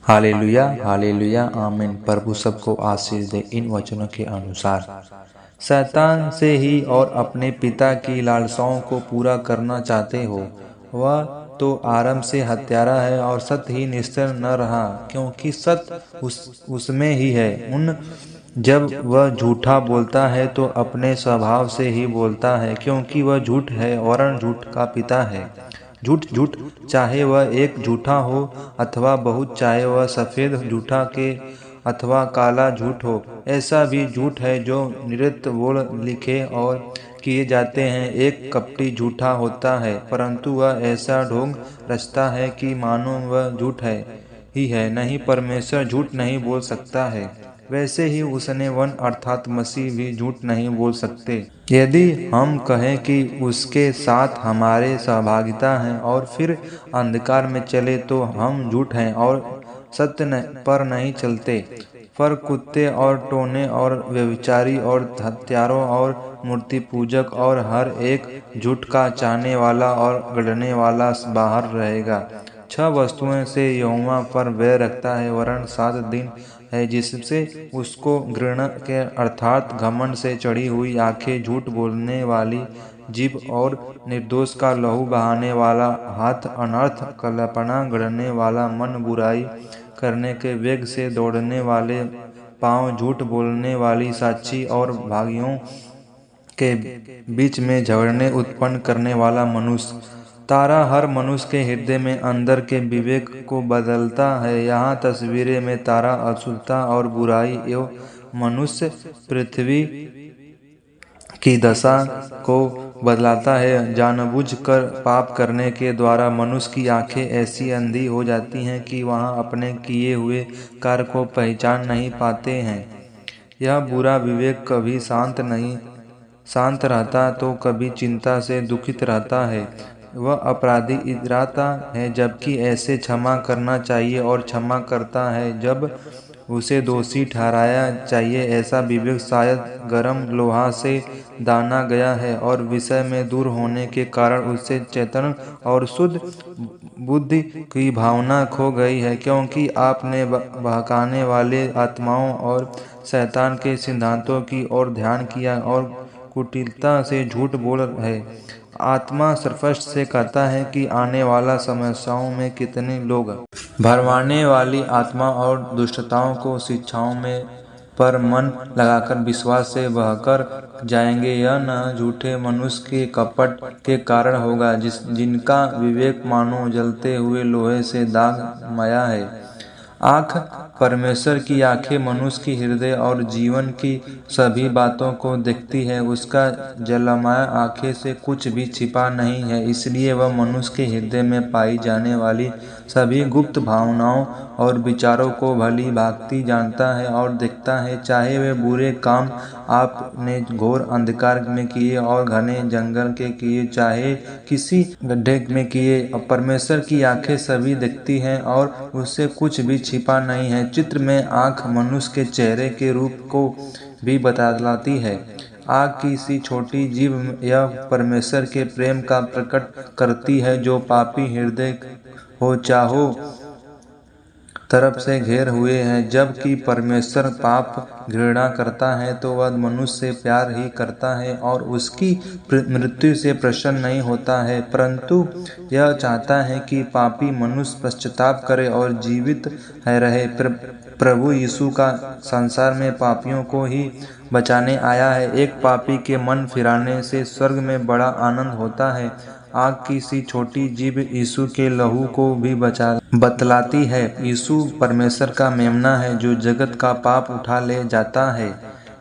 Hallelujah hallelujah आमीन। प्रभु सबको आशीष दे। इन वचनों के अनुसार शैतान से ही और अपने पिता की लालसाओं को पूरा करना चाहते हो। वह तो आरंभ से हत्यारा है और सत्य ही निश्चल न रहा, क्योंकि सत्य उसमें ही है। जब वह झूठा बोलता है तो अपने स्वभाव से ही बोलता है, क्योंकि वह झूठ है वरन झूठ का पिता है। झूठ झूठ, चाहे वह एक झूठा हो अथवा बहुत, चाहे वह सफेद झूठा के अथवा काला झूठ हो, ऐसा भी झूठ है जो निरंतर बोल लिखे और किए जाते हैं। एक कपटी झूठा होता है, परंतु वह ऐसा ढोंग रचता है कि मानो वह झूठ है ही है नहीं। परमेश्वर झूठ नहीं बोल सकता है, वैसे ही उसने वन अर्थात मसीह भी झूठ नहीं बोल सकते। यदि हम कहें कि उसके साथ हमारे सहभागिता है और फिर अंधकार में चले, तो हम झूठ हैं और सत्य पर नहीं चलते। पर कुत्ते और टोने और व्यभिचारी और हत्यारों और मूर्ति पूजक और हर एक झूठ का चाहने वाला और गढ़ने वाला बाहर रहेगा। 6 वस्तुओं से यहोवा पर वैर रखता है, वरन 7 दिन है जिससे उसको घृणा के अर्थात घमंड से चढ़ी हुई आंखें, झूठ बोलने वाली जीभ और निर्दोष का लहू बहाने वाला हाथ, अनर्थ कल्पना गढ़ने वाला मन, बुराई करने के वेग से दौड़ने वाले पांव, झूठ बोलने वाली साक्षी और भाइयों के बीच में झगड़ने उत्पन्न करने वाला मनुष्य। तारा हर मनुष्य के हृदय में अंदर के विवेक को बदलता है। यहाँ तस्वीरें में तारा अशुद्धता और बुराई एवं मनुष्य पृथ्वी की दशा को बदलाता है। जानबूझकर पाप करने के द्वारा मनुष्य की आंखें ऐसी अंधी हो जाती हैं कि वहाँ अपने किए हुए कार्य को पहचान नहीं पाते हैं। यह बुरा विवेक कभी शांत रहता तो कभी चिंता से दुखित रहता है। वह अपराधी इतराता है जबकि ऐसे क्षमा करना चाहिए और क्षमा करता है जब उसे दोषी ठहराया चाहिए। ऐसा विवेक शायद गर्म लोहा से दाना गया है और विषय में दूर होने के कारण उससे चेतन और शुद्ध बुद्धि की भावना खो गई है, क्योंकि आपने बहकाने वाले आत्माओं और शैतान के सिद्धांतों की ओर ध्यान किया और कुटिलता से झूठ बोल है। आत्मा स्पष्ट से कहता है कि आने वाला समस्याओं में कितने लोग भरमाने वाली आत्मा और दुष्टताओं को शिक्षाओं में पर मन लगाकर विश्वास से बहकर जाएंगे। यह न झूठे मनुष्य के कपट के कारण होगा जिनका विवेक मानो जलते हुए लोहे से दाग माया है। आँख परमेश्वर की आंखें मनुष्य की हृदय और जीवन की सभी बातों को देखती है। उसका जलमय आंखें से कुछ भी छिपा नहीं है, इसलिए वह मनुष्य के हृदय में पाई जाने वाली सभी गुप्त भावनाओं और विचारों को भली भांति जानता है और देखता है। चाहे वे बुरे काम आपने घोर अंधकार में किए और घने जंगल के किए, चाहे किसी गड्ढे में किए, परमेश्वर की आंखें सभी देखती हैं और उससे कुछ भी छिपा नहीं है। चित्र में आंख मनुष्य के चेहरे के रूप को भी बतलाती है। आँख की सी छोटी जीभ यह परमेश्वर के प्रेम का प्रकट करती है जो पापी हृदय हो चाहो तरफ से घेर हुए हैं। जबकि परमेश्वर पाप घृणा करता है तो वह मनुष्य से प्यार ही करता है और उसकी मृत्यु से प्रसन्न नहीं होता है, परंतु यह चाहता है कि पापी मनुष्य पश्चाताप करे और जीवित रहे। प्रभु यीशु का संसार में पापियों को ही बचाने आया है। एक पापी के मन फिराने से स्वर्ग में बड़ा आनंद होता है। आँख की सी छोटी जीभ यीशु के लहू को भी बतलाती है। यीशु परमेश्वर का मेमना है जो जगत का पाप उठा ले जाता है।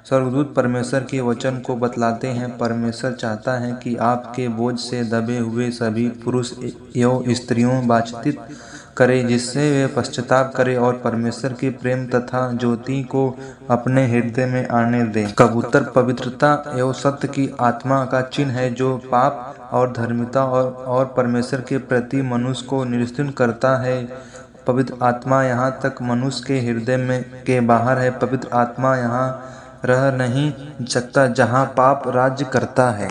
स्वर्गदूत परमेश्वर के वचन को बतलाते हैं। परमेश्वर चाहता है कि आपके बोझ से दबे हुए सभी पुरुष एवं स्त्रियों बातचीत करें, जिससे वे पश्चाताप करें और परमेश्वर के प्रेम तथा ज्योति को अपने हृदय में आने दें। कबूतर पवित्रता एवं सत्य की आत्मा का चिन्ह है जो पाप और धर्मिता और परमेश्वर के प्रति मनुष्य को निश्चिंत करता है। पवित्र आत्मा यहाँ तक मनुष्य के हृदय में के बाहर है। पवित्र आत्मा यहाँ रह नहीं सकता जहाँ पाप राज्य करता है।